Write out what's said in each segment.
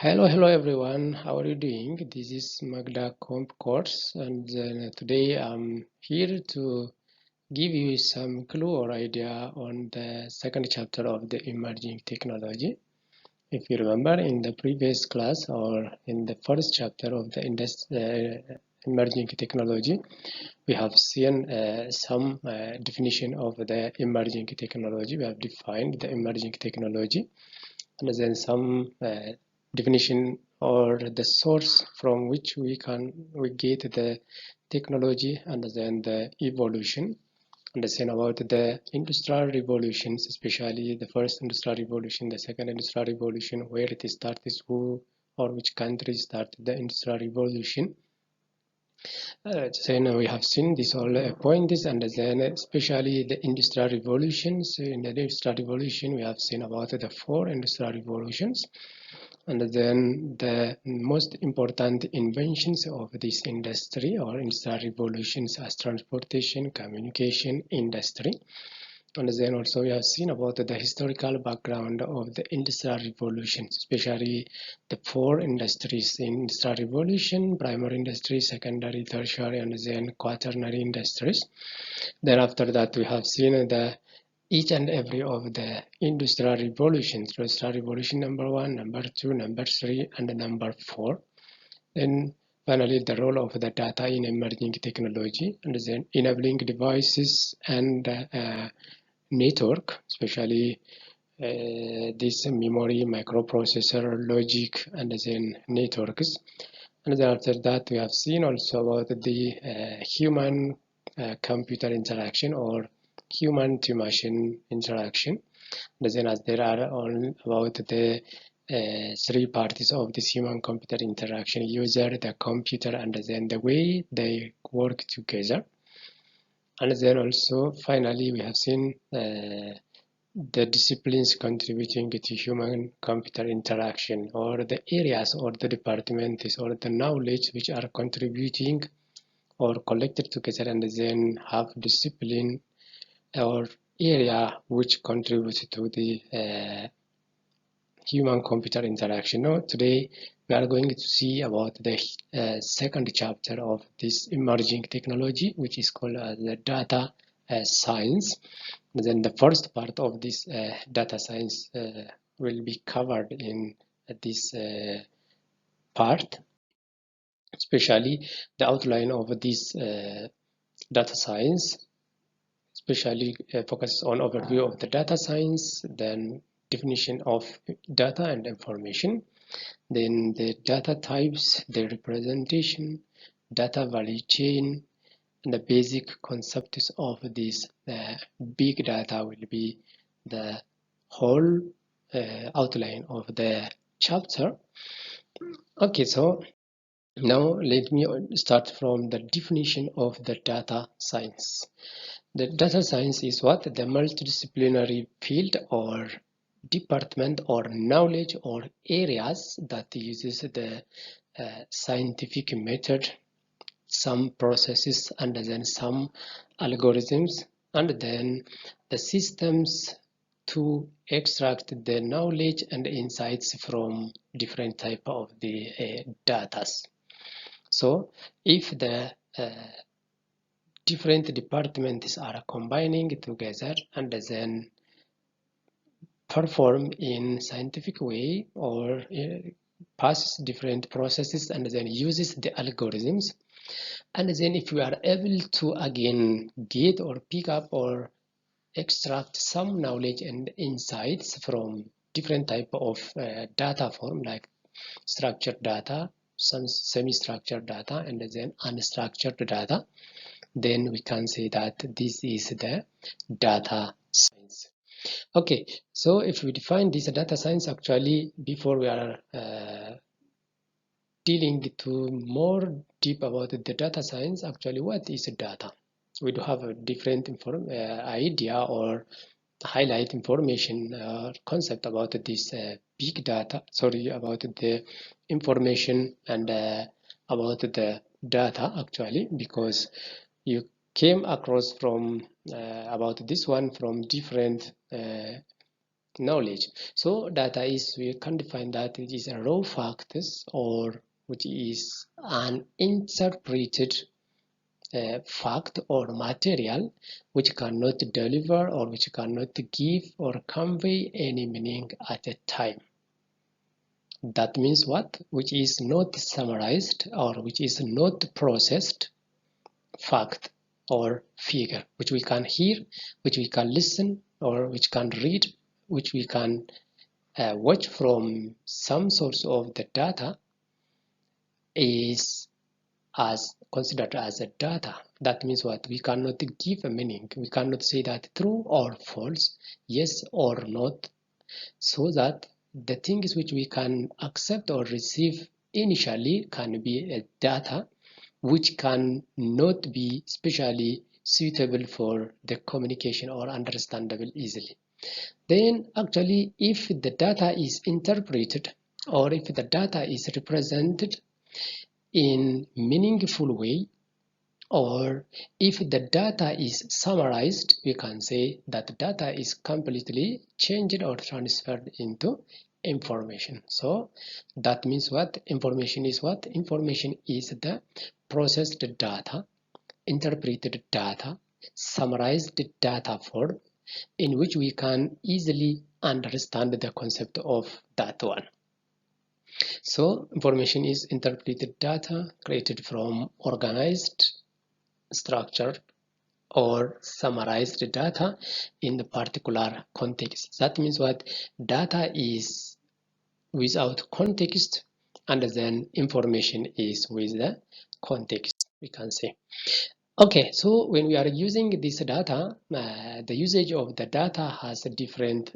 Hello everyone. How are you doing? This is Magda Comp course, and today I'm here to give you some clue or idea on the second chapter of the emerging technology. If you remember, in the previous class or in the first chapter of the emerging technology, we have seen some definition of the emerging technology. We have defined the emerging technology and then some definition or the source from which we get the technology, and then the evolution, understand about the industrial revolutions, especially the first industrial revolution, the second industrial revolution, where it started, who or which country started the industrial revolution. Then we have seen this all points, and then especially the industrial revolutions. In the industrial revolution, we have seen about the four industrial revolutions, and then the most important inventions of this industry or industrial revolutions as transportation, communication, industry. And then also we have seen about the historical background of the industrial revolutions, especially the four industries in industrial revolution: primary industry, secondary, tertiary, and then quaternary industries. Then after that we have seen each and every of the industrial revolutions: industrial revolution number 1, number 2, number 3, and number 4. Then finally the role of the data in emerging technology, and then enabling devices and network, especially this memory, microprocessor, logic, and then networks. And then after that, we have seen also about the human computer interaction or human to machine interaction. And then as there are all about the three parties of this human computer interaction: user, the computer, and then the way they work together. And then also finally we have seen the disciplines contributing to human computer interaction, or the areas or the departments or the knowledge which are contributing or collected together and then have discipline or area which contributes to the human computer interaction. Now today we are going to see about the second chapter of this emerging technology, which is called the data science. And then the first part of this data science will be covered in this part, especially the outline of this data science, especially focuses on overview of the data science, then definition of data and information, then the data types, the representation, data value chain, and the basic concepts of this big data will be the whole outline of the chapter. Okay, so now let me start from the definition of the data science. The data science is what? The multidisciplinary field or department or knowledge or areas that uses the scientific method, some processes, and then some algorithms, and then the systems to extract the knowledge and insights from different type of the data. So if the different departments are combining together and then perform in scientific way or passes different processes and then uses the algorithms, and then if we are able to again get or pick up or extract some knowledge and insights from different type of data form, like structured data, some semi-structured data, and then unstructured data, then we can say that this is the data science. Okay, so if we define this data science, actually before we are dealing to more deep about the data science, actually what is data? We do have a different idea or highlight information concept about this big data, about the information and about the data, actually, because you came across from about this one from different knowledge. So data is, we can define that it is a raw factors, or which is an interpreted fact or material which cannot deliver or which cannot give or convey any meaning at a time. That means what? Which is not summarized or which is not processed fact or figure, which we can hear, which we can listen, or which can read, which we can watch from some source of the data, is as considered as a data. That means what? We cannot give a meaning. We cannot say that true or false, yes or not, so that the things which we can accept or receive initially can be a data which can not be specially suitable for the communication or understandable easily. Then actually, if the data is interpreted or if the data is represented in meaningful way, or if the data is summarized, we can say that data is completely changed or transferred into information. So that means what? Information is what? Information is the processed data, interpreted data, summarized data form in which we can easily understand the concept of that one. So information is interpreted data created from organized, structured, or summarized data in the particular context. That means what? Data is without context, and then information is with the context, we can say. Okay, so when we are using this data, the usage of the data has a different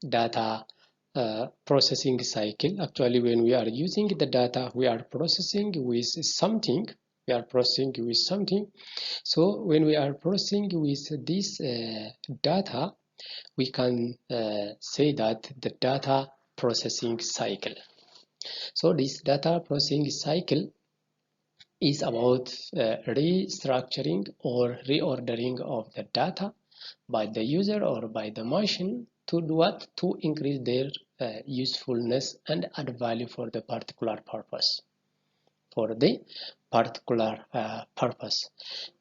data processing cycle. Actually, when we are using the data, we are processing with something. We are processing with something. So when we are processing with this data, we can say that the data processing cycle. So this data processing cycle is about restructuring or reordering of the data by the user or by the machine to do what? To increase their usefulness and add value for the particular purpose. For the particular purpose.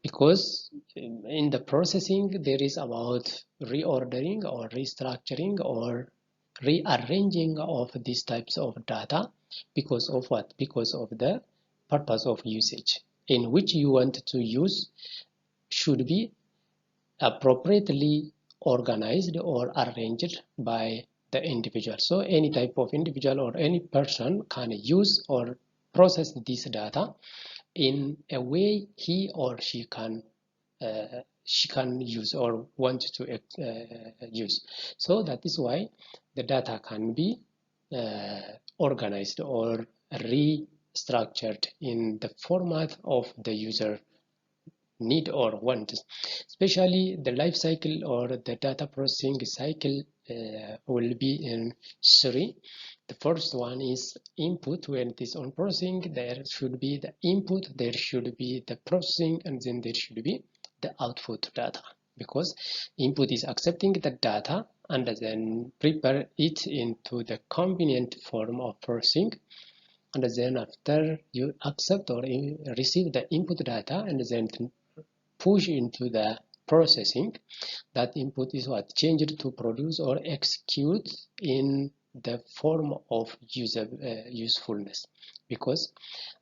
Because in the processing there is about reordering or restructuring or rearranging of these types of data because of what? Because of the purpose of usage in which you want to use should be appropriately organized or arranged by the individual. So any type of individual or any person can use or process this data in a way he or she can use or want to use. So that is why the data can be organized or restructured in the format of the user need or want. Especially the life cycle or the data processing cycle will be in three. The first one is input. When it is on processing, there should be the input, there should be the processing, and then there should be the output data, because input is accepting the data and then prepare it into the convenient form of processing, and then after you accept or receive the input data and then push into the processing, that input is what? Changed to produce or execute in the form of usefulness. Because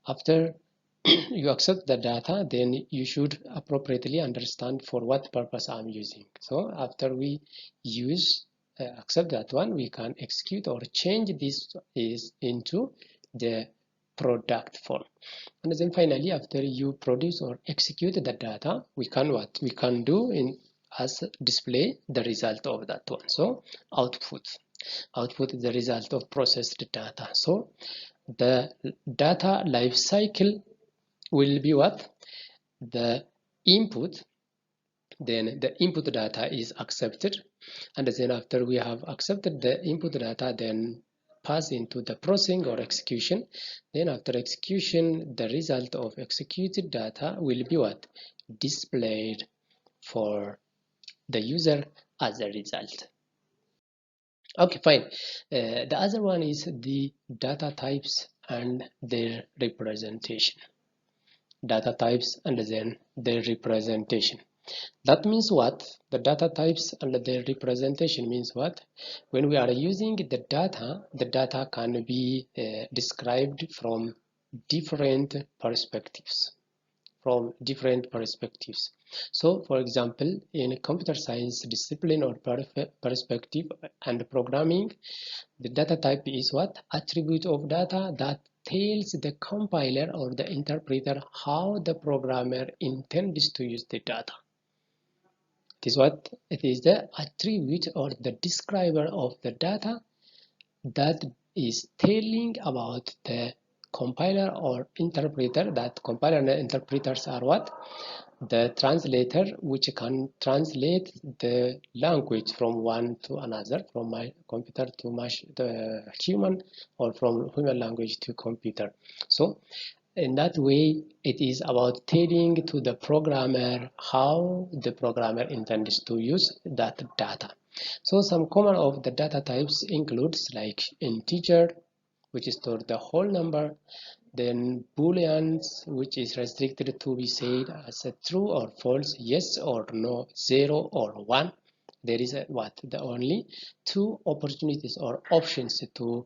after you accept the data, then you should appropriately understand for what purpose I'm using. So after we use accept that one, we can execute or change this is into the product form. And then finally, after you produce or execute the data, we can what? We can do in as display the result of that one. So output. Output is the result of processed data. So the data life cycle will be what? The input, then the input data is accepted, and then after we have accepted the input data, then pass into the processing or execution. Then after execution, the result of executed data will be what? Displayed for the user as a result. Okay, fine. The other one is the data types and their representation. Data types and then their representation. That means what? The data types and their representation means what? When we are using the data can be described from different perspectives. From different perspectives. So, for example, in a computer science discipline or perspective and programming, the data type is what? Attribute of data that tells the compiler or the interpreter how the programmer intends to use the data. It is what? It is the attribute or the describer of the data that is telling about the compiler or interpreter. That compiler and interpreters are what? The translator, which can translate the language from one to another, from my computer to the human, or from human language to computer. So in that way, it is about telling to the programmer how the programmer intends to use that data. So some common of the data types includes like integer, which is stored the whole number, then booleans, which is restricted to be said as a true or false, yes or no, 0 or 1. There is a, what? The only two opportunities or options to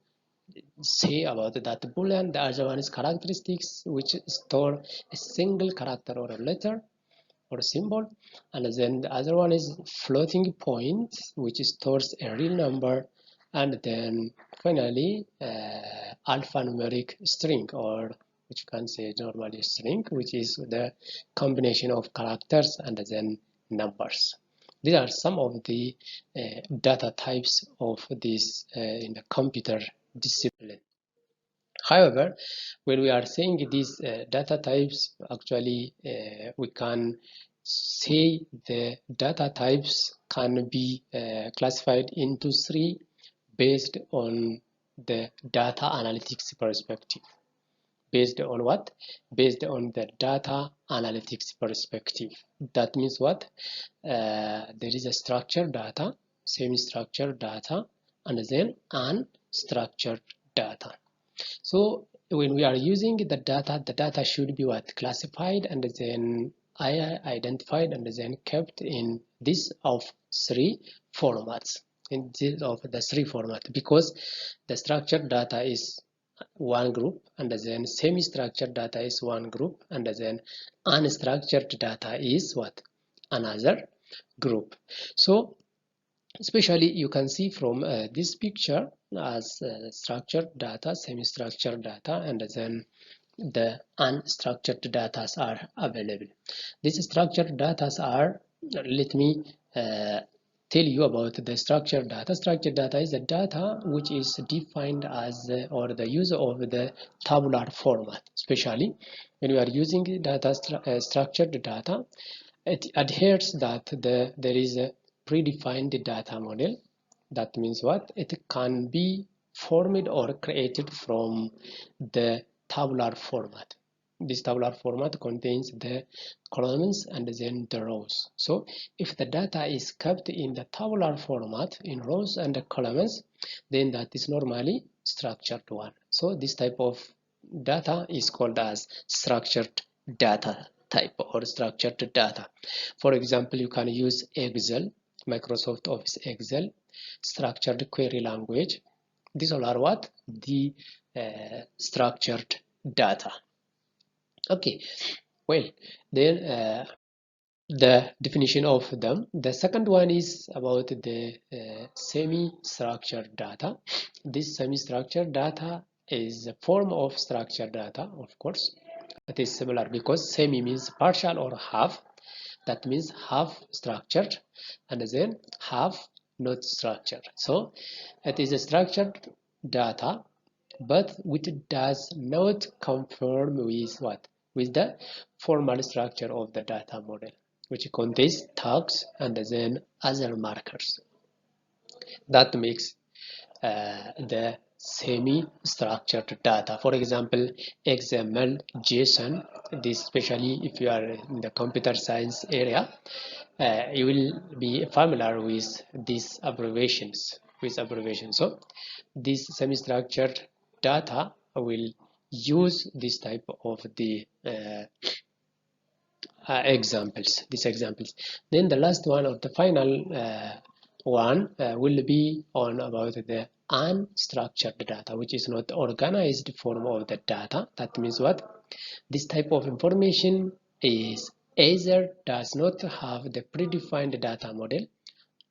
say about that boolean. The other one is characteristics, which store a single character or a letter or a symbol, and then the other one is floating point, which stores a real number, and then finally alphanumeric string, or which you can say normally string, which is the combination of characters and then numbers. These are some of the data types of this in the computer discipline. However, when we are saying these data types, actually we can say the data types can be classified into three based on the data analytics perspective. Based on what? Based on the data analytics perspective. That means what? There is a structured data, semi-structured data, and then unstructured data. So when we are using the data should be what? Classified and then identified and then kept in this of three formats. In this of the three format, because the structured data is one group, and then semi-structured data is one group, and then unstructured data is what? Another group. So especially you can see from this picture as structured data, semi-structured data, and then the unstructured data are available. These structured data are, let me tell you about the structured data. Structured data is the data which is defined as or the use of the tabular format. Especially when you are using data structured data, it adheres that there is a predefined data model. That means what? It can be formed or created from the tabular format. This tabular format contains the columns and then the rows. So if the data is kept in the tabular format in rows and columns, then that is normally structured one. So this type of data is called as structured data type or structured data. For example, you can use Excel, Microsoft Office Excel, structured query language. These all are what? The structured data. Okay, well, then the definition of them. The second one is about the semi-structured data. This semi-structured data is a form of structured data, of course. It is similar because semi means partial or half. That means half structured and then half not structured. So it is a structured data, but which does not conform with what? With the formal structure of the data model, which contains tags and then other markers. That makes the semi-structured data. For example, XML, JSON. This, especially if you are in the computer science area, you will be familiar with these abbreviations. with abbreviation. So this semi-structured data will use this type of the these examples. Then the last one of the final one will be on about the unstructured data, which is not organized form of the data. That means what? This type of information is either does not have the predefined data model,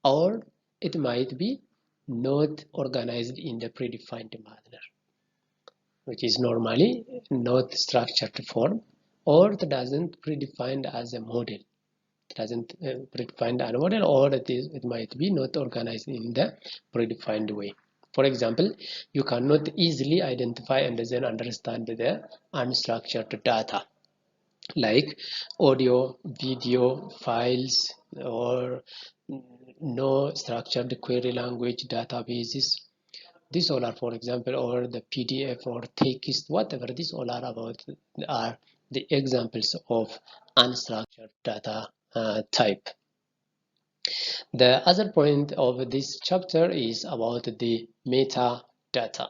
or it might be not organized in the predefined manner, which is normally not structured form, or it doesn't predefined as a model. It doesn't predefined as a model, or it might be not organized in the predefined way. For example, you cannot easily identify and then understand the unstructured data like audio, video files, or no structured query language databases. These all are, for example, or the PDF or text, whatever. These all are the examples of unstructured data type. The other point of this chapter is about the metadata.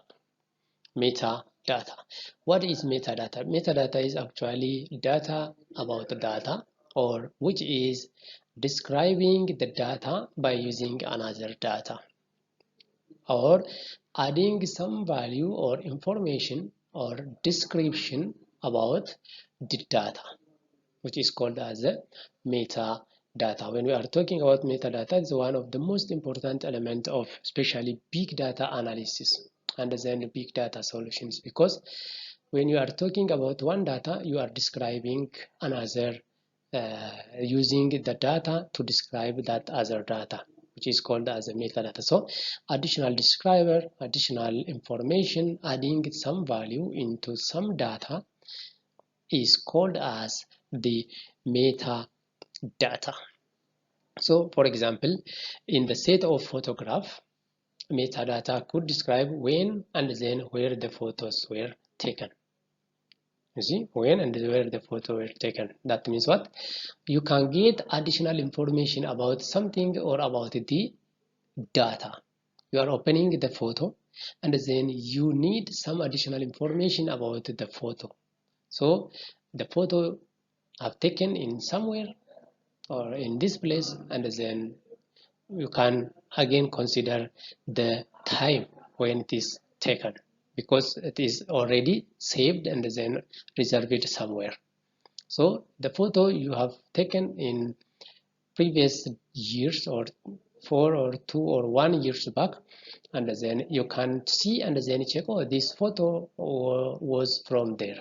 Metadata. What is metadata? Metadata is actually data about the data, or which is describing the data by using another data, or adding some value or information or description about the data, which is called as a metadata. When we are talking about metadata, it's one of the most important elements of especially big data analysis and then big data solutions, because when you are talking about one data, you are describing another using the data to describe that other data, which is called as a metadata. So additional describer, additional information, adding some value into some data is called as the metadata. So for example, in the set of photograph, metadata could describe when and then where the photos were taken. You see, when and where the photo were taken. That means what? You can get additional information about something or about the data. You are opening the photo and then you need some additional information about the photo. So the photo have taken in somewhere or in this place, and then you can again consider the time when it is taken, because it is already saved and then reserved somewhere. So the photo you have taken in previous years, or 4 or 2 or 1 years back, and then you can see and then check, oh, this photo was from there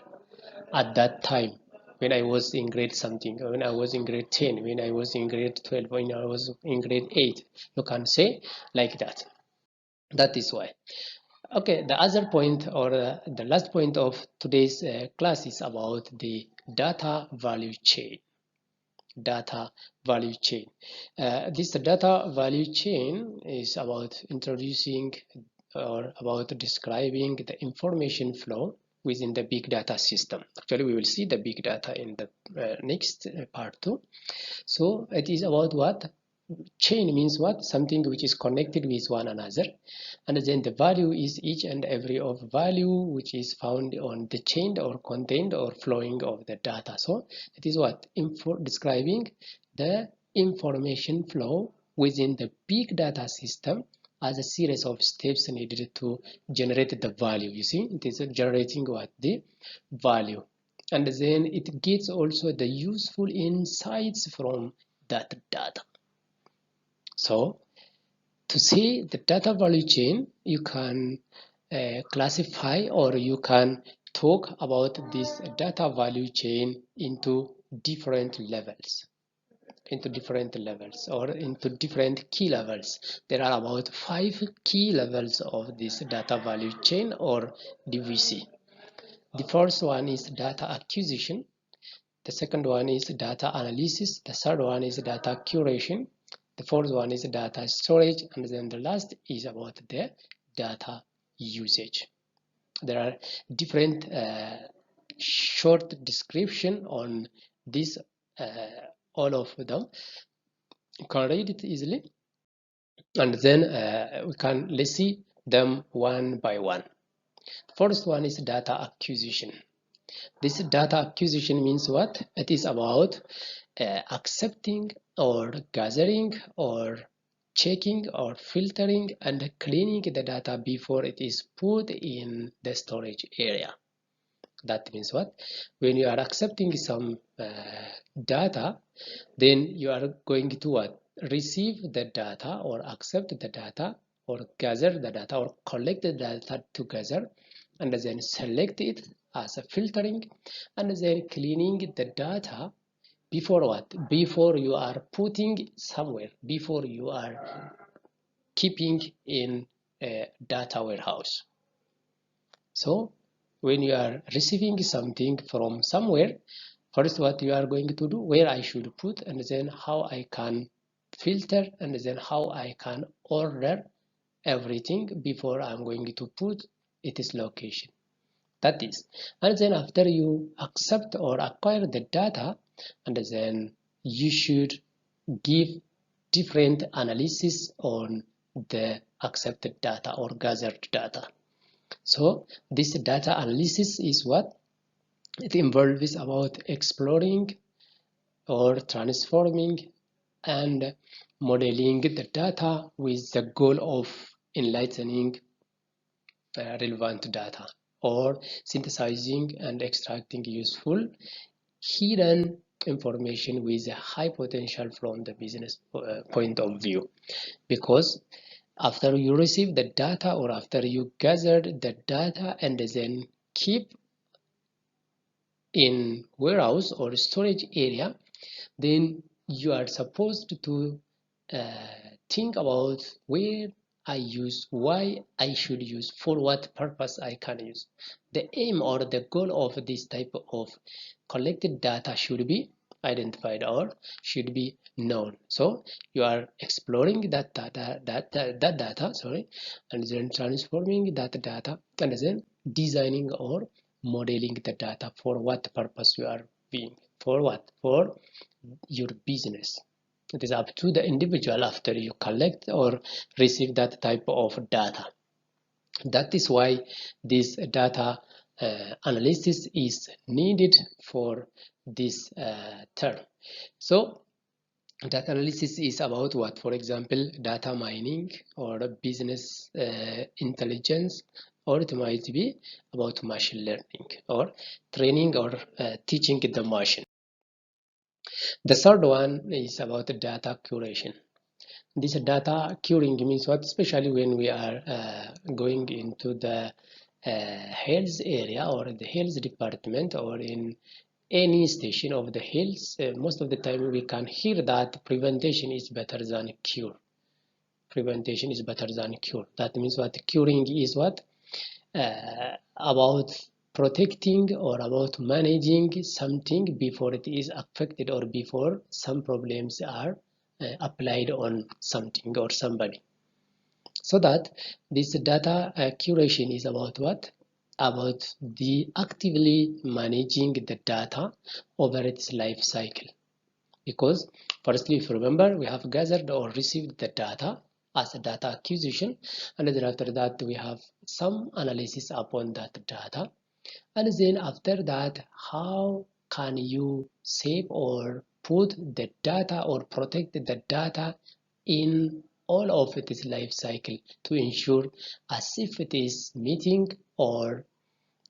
at that time when I was in grade something, when I was in grade 10, when I was in grade 12, when I was in grade 8. You can say like that. That is why. Okay, the other point, or the last point of today's class is about the data value chain. Data value chain. This data value chain is about introducing or about describing the information flow within the big data system. Actually, we will see the big data in the next part 2. So it is about what? Chain means what? Something which is connected with one another, and then the value is each and every of value which is found on the chain or contained or flowing of the data. So it is what? Describing the information flow within the big data system as a series of steps needed to generate the value. You see, it is generating what? The value. And then it gets also the useful insights from that data. So to see the data value chain, you can classify, or you can talk about this data value chain into different levels, or into different key levels. There are about 5 key levels of this data value chain, or DVC. The first one is data acquisition. The second one is data analysis. The third one is data curation. The fourth one is data storage. And then the last is about the data usage. There are different short description on this, all of them. You can read it easily. And then let's see them one by one. First one is data acquisition. This data acquisition means what? It is about accepting or gathering or checking or filtering and cleaning the data before it is put in the storage area. That means what? When you are accepting some data, then you are going to what? Receive the data or accept the data or gather the data or collect the data together and then select it as a filtering and then cleaning the data before what? Before you are putting somewhere, before you are keeping in a data warehouse. So when you are receiving something from somewhere, first what you are going to do, where I should put, and then how I can filter, and then how I can order everything before I'm going to put its location. That is, and then after you accept or acquire the data, and then you should give different analysis on the accepted data or gathered data. So this data analysis is what it involves about exploring or transforming and modeling the data with the goal of enlightening relevant data or synthesizing and extracting useful hidden information with a high potential from the business point of view. Because after you receive the data or after you gathered the data and then keep in warehouse or storage area, then you are supposed to think about where I use, why I should use, for what purpose I can use. The aim or the goal of this type of collected data should be identified or should be known. So you are exploring that data, sorry, and then transforming that data and then designing or modeling the data for what purpose you are being, for what, for your business. It is up to the individual after you collect or receive that type of data. That is why this data analysis is needed for this term. So data analysis is about what? For example, data mining or business intelligence, or it might be about machine learning or training or teaching the machine. The third one is about data curation. This data curing means what? Especially when we are going into the health area or the health department or in any station of the health, most of the time we can hear that prevention is better than cure. Prevention is better than cure. That means what? Curing is what? About protecting or about managing something before it is affected or before some problems are applied on something or somebody. So that this data curation is about what? About the actively managing the data over its life cycle. Because firstly, if you remember, we have gathered or received the data as a data acquisition, and then after that we have some analysis upon that data, and then after that, how can you save or put the data or protect the data in all of its life cycle to ensure as if it is meeting or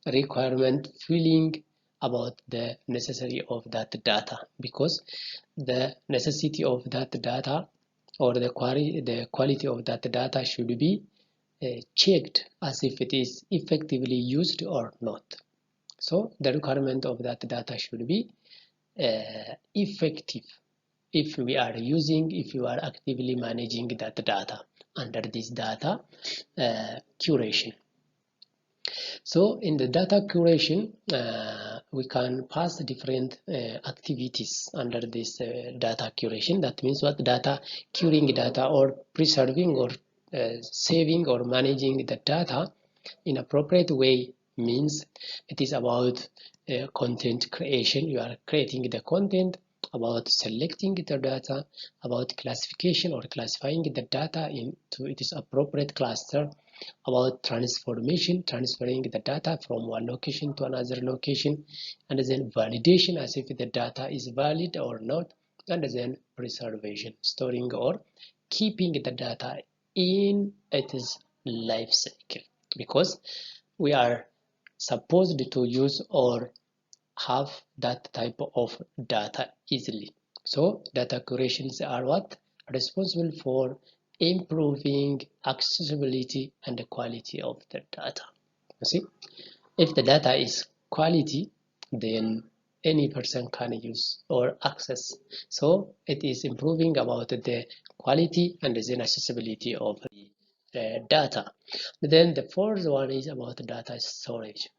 requirement filling about the necessary of that data, because the necessity of that data or the quality of that data should be checked as if it is effectively used or not. So the requirement of that data should be effective if we are using, if you are actively managing that data under this data curation. So in the data curation, we can pass different activities under this data curation. That means what? Data curing data or preserving or saving or managing the data in appropriate way means it is about content creation. You are creating the content about selecting the data, about classification or classifying the data into its appropriate cluster, about transferring the data from one location to another location, and then validation as if the data is valid or not, and then preservation, storing or keeping the data in its life cycle, because we are supposed to use or have that type of data easily. So data curations are what? Responsible for improving accessibility and the quality of the data. You see, if the data is quality, then any person can use or access. So it is improving about the quality and then accessibility of the data. Then the fourth one is about data storage.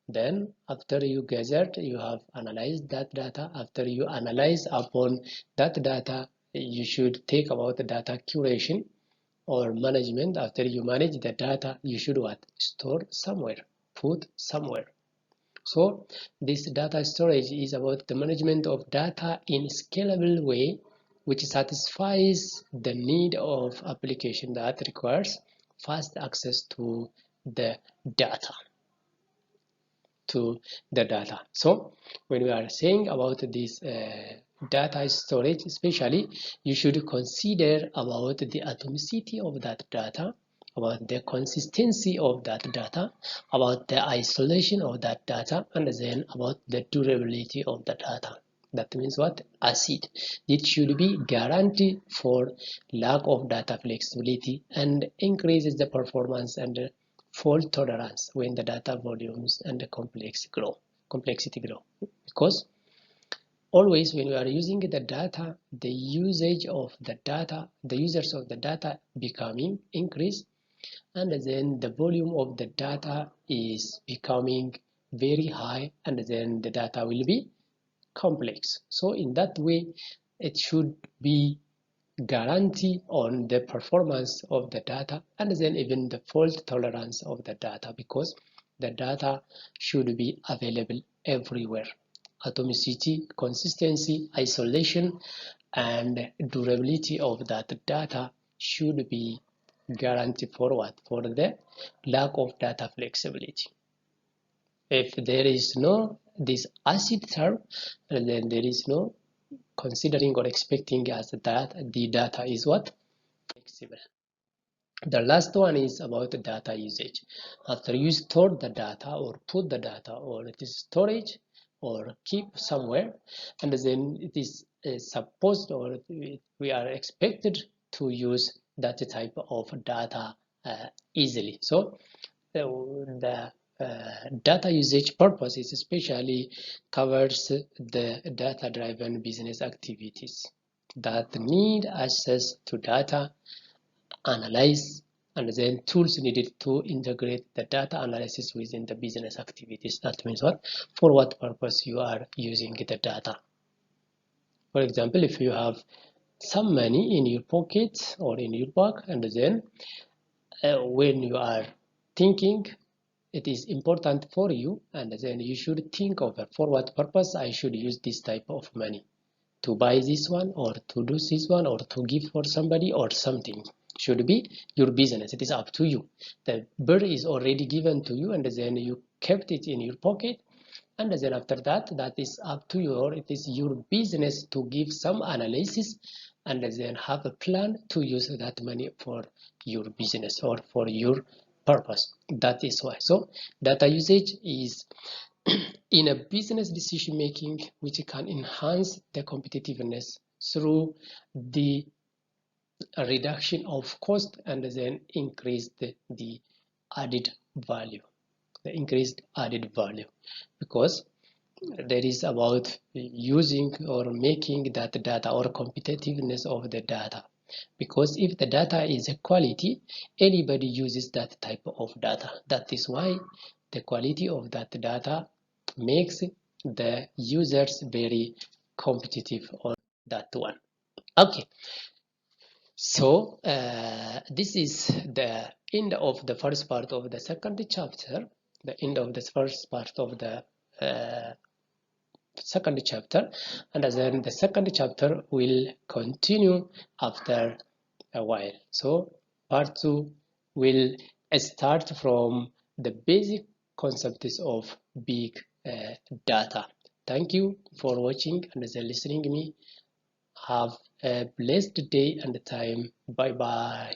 Then after you gathered, you have analyzed that data. After you analyze upon that data, you should think about the data curation or management. After you manage the data, you should what? Store somewhere, put somewhere. So this data storage is about the management of data in a scalable way, which satisfies the need of application that requires fast access to the data So when we are saying about this data storage, especially, you should consider about the atomicity of that data, about the consistency of that data, about the isolation of that data, and then about the durability of the data. That means what? ACID. It should be guaranteed for lack of data flexibility and increases the performance and fault tolerance when the data volumes and the complexity grow. Because always when we are using the data, the usage of the data, the users of the data becoming increased, and then the volume of the data is becoming very high, and then the data will be complex. So in that way, it should be guarantee on the performance of the data and then even the fault tolerance of the data, because the data should be available everywhere. Atomicity, consistency, isolation, and durability of that data should be guaranteed for what? For the lack of data flexibility. If there is no this ACID term, then there is no considering or expecting as that the data is what? Flexible. The last one is about the data usage. After you store the data or put the data or it is storage or keep somewhere, and then it is supposed or we are expected to use that type of data easily. So the data usage purposes especially covers the data-driven business activities that need access to data, analyze, and then tools needed to integrate the data analysis within the business activities. That means what? For what purpose you are using the data. For example, if you have some money in your pocket or in your bag, and then when you are thinking it is important for you, and then you should think of for what purpose I should use this type of money, to buy this one or to do this one or to give for somebody or something. Should be your business. It is up to you. The bird is already given to you, and then you kept it in your pocket, and then after that is up to you, or it is your business to give some analysis and then have a plan to use that money for your business or for your purpose. That is why. So data usage is in a business decision making which can enhance the competitiveness through the reduction of cost and then increase the added value, the increased added value, because there is about using or making that data or competitiveness of the data. Because if the data is a quality, anybody uses that type of data. That is why the quality of that data makes the users very competitive on that one. Okay, so this is the end of the first part of the second chapter, the end of the first part of the second chapter, and then the second chapter will continue after a while. So part 2 will start from the basic concepts of big data. Thank you for watching and listening to me. Have a blessed day and time. Bye bye.